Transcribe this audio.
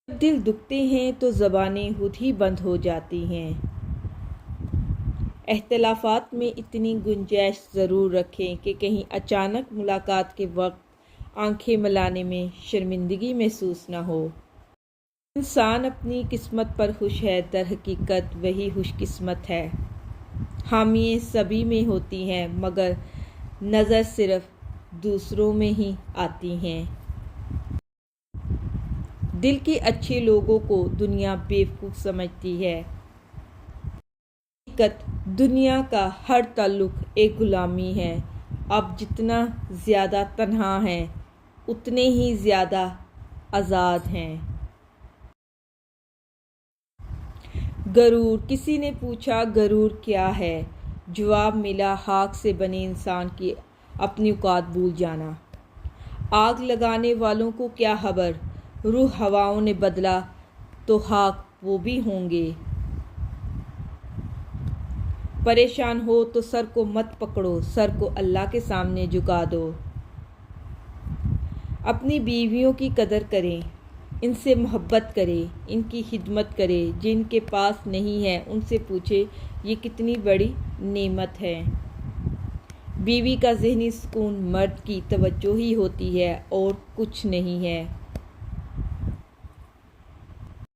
جب دل دکھتے ہیں تو زبانیں خود ہی بند ہو جاتی ہیں۔ اختلافات میں اتنی گنجائش ضرور رکھیں کہ کہیں اچانک ملاقات کے وقت آنکھیں ملانے میں شرمندگی محسوس نہ ہو۔ انسان اپنی قسمت پر خوش ہے، در حقیقت وہی خوش قسمت ہے۔ خامیاں سبھی میں ہوتی ہیں مگر نظر صرف دوسروں میں ہی آتی ہیں۔ دل کے اچھے لوگوں کو دنیا بیوقوف سمجھتی ہے۔ حقیقت دنیا کا ہر تعلق ایک غلامی ہے۔ آپ جتنا زیادہ تنہا ہیں اتنے ہی زیادہ آزاد ہیں۔ غرور، کسی نے پوچھا غرور کیا ہے؟ جواب ملا، خاک سے بنے انسان کی اپنی اوقات بھول جانا۔ آگ لگانے والوں کو کیا خبر، رخ ہواؤں نے بدلا تو خاک وہ بھی ہوں گے۔ پریشان ہو تو سر کو مت پکڑو، سر کو اللہ کے سامنے جھکا دو۔ اپنی بیویوں کی قدر کریں، ان سے محبت کریں، ان کی خدمت کریں۔ جن کے پاس نہیں ہے ان سے پوچھیں یہ کتنی بڑی نعمت ہے۔ بیوی کا ذہنی سکون مرد کی توجہ ہی ہوتی ہے اور کچھ نہیں ہے۔